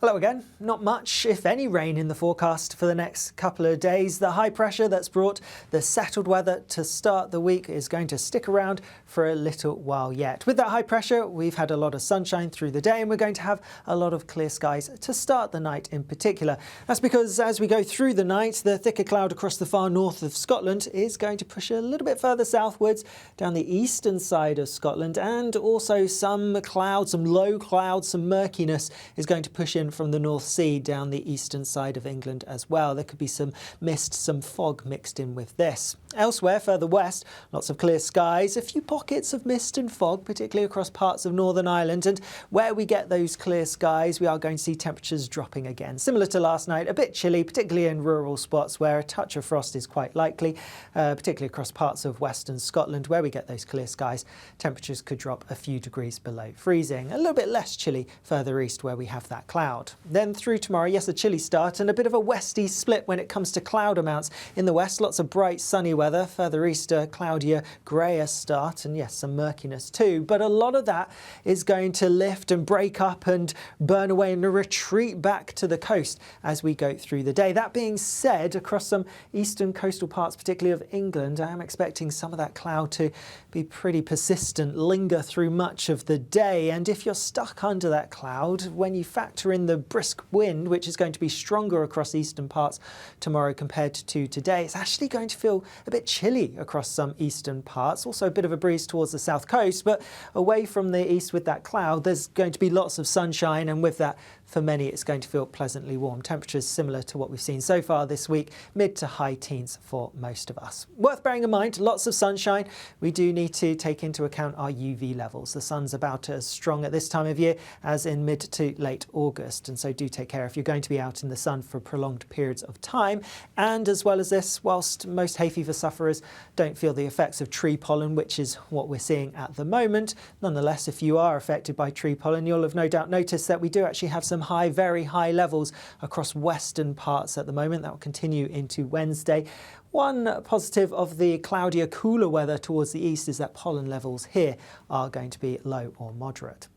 Hello again. Not much, if any, rain in the forecast for the next couple of days. The high pressure that's brought the settled weather to start the week is going to stick around for a little while yet. With that high pressure, we've had a lot of sunshine through the day and we're going to have a lot of clear skies to start the night in particular. That's because as we go through the night, the thicker cloud across the far north of Scotland is going to push a little bit further southwards down the eastern side of Scotland, and also some clouds, some low clouds, some murkiness is going to push in from the North Sea down the eastern side of England as well. There could be some mist, some fog mixed in with this. Elsewhere, further west, lots of clear skies, a few pockets of mist and fog, particularly across parts of Northern Ireland. And where we get those clear skies, we are going to see temperatures dropping again. Similar to last night, a bit chilly, particularly in rural spots where a touch of frost is quite likely, particularly across parts of western Scotland. Where we get those clear skies, temperatures could drop a few degrees below freezing. A little bit less chilly further east where we have that cloud. Then through tomorrow, yes, a chilly start and a bit of a westy split when it comes to cloud amounts. In the west, lots of bright sunny weather. Further east, a cloudier, greyer start, and yes, some murkiness too. But a lot of that is going to lift and break up and burn away and retreat back to the coast as we go through the day. That being said, across some eastern coastal parts, particularly of England, I am expecting some of that cloud to be pretty persistent, linger through much of the day. And if you're stuck under that cloud, when you factor in the brisk wind, which is going to be stronger across eastern parts tomorrow compared to today, it's actually going to feel a bit chilly across some eastern parts. Also a bit of a breeze towards the south coast, but away from the east with that cloud, there's going to be lots of sunshine, and with that, for many, it's going to feel pleasantly warm. Temperatures similar to what we've seen so far this week, mid to high teens for most of us. Worth bearing in mind, lots of sunshine. We do need to take into account our UV levels. The sun's about as strong at this time of year as in mid to late August, and so do take care if you're going to be out in the sun for prolonged periods of time. And as well as this, whilst most hay fever sufferers don't feel the effects of tree pollen, which is what we're seeing at the moment, nonetheless, if you are affected by tree pollen, you'll have no doubt noticed that we do actually have some high, very high levels across western parts at the moment. That will continue into Wednesday. One positive of the cloudier, cooler weather towards the east is that pollen levels here are going to be low or moderate.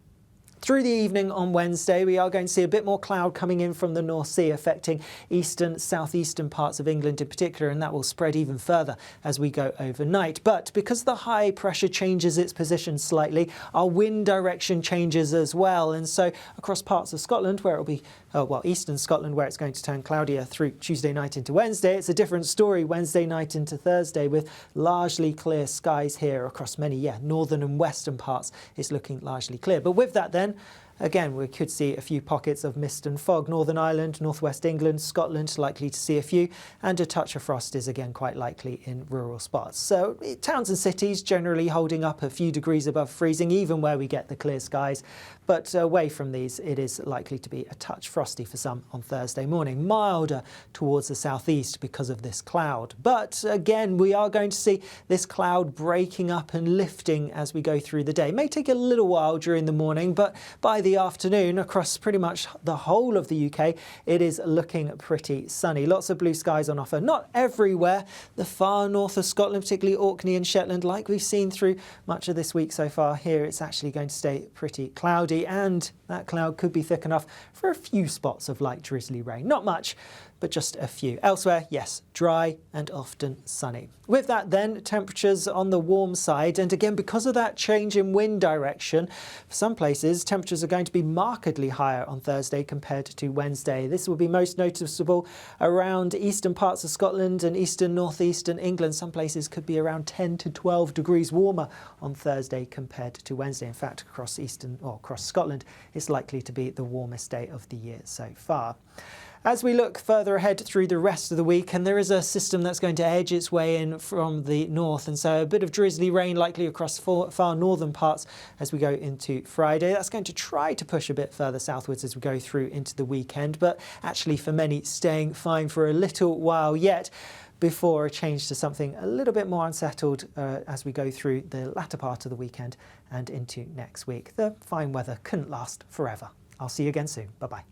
Through the evening on Wednesday, we are going to see a bit more cloud coming in from the North Sea, affecting eastern, southeastern parts of England in particular, and that will spread even further as we go overnight. But because the high pressure changes its position slightly, our wind direction changes as well. And so across parts of Scotland, where it will be, eastern Scotland, where it's going to turn cloudier through Tuesday night into Wednesday, it's a different story Wednesday night into Thursday, with largely clear skies here across many, northern and western parts. It's looking largely clear. But with that then, again, we could see a few pockets of mist and fog. Northern Ireland, northwest England, Scotland, likely to see a few, and a touch of frost is again quite likely in rural spots. So towns and cities generally holding up a few degrees above freezing, even where we get the clear skies. But away from these, it is likely to be a touch frosty for some on Thursday morning, milder towards the southeast because of this cloud. But again, we are going to see this cloud breaking up and lifting as we go through the day. It may take a little while during the morning, but by the afternoon, across pretty much the whole of the UK, it is looking pretty sunny. Lots of blue skies on offer. Not everywhere. The far north of Scotland, particularly Orkney and Shetland, like we've seen through much of this week so far, here it's actually going to stay pretty cloudy, and that cloud could be thick enough for a few spots of light drizzly rain. Not much, but just a few. Elsewhere, yes, dry and often sunny. With that then, temperatures on the warm side, and again, because of that change in wind direction, for some places, temperatures are going to be markedly higher on Thursday compared to Wednesday. This will be most noticeable around eastern parts of Scotland and eastern northeastern England. Some places could be around 10 to 12 degrees warmer on Thursday compared to Wednesday. In fact, across Scotland, it's likely to be the warmest day of the year so far. As we look further ahead through the rest of the week, and there is a system that's going to edge its way in from the north, and so a bit of drizzly rain likely across far northern parts as we go into Friday. That's going to try to push a bit further southwards as we go through into the weekend, but actually for many staying fine for a little while yet, before a change to something a little bit more unsettled as we go through the latter part of the weekend and into next week. The fine weather couldn't last forever. I'll see you again soon. Bye-bye.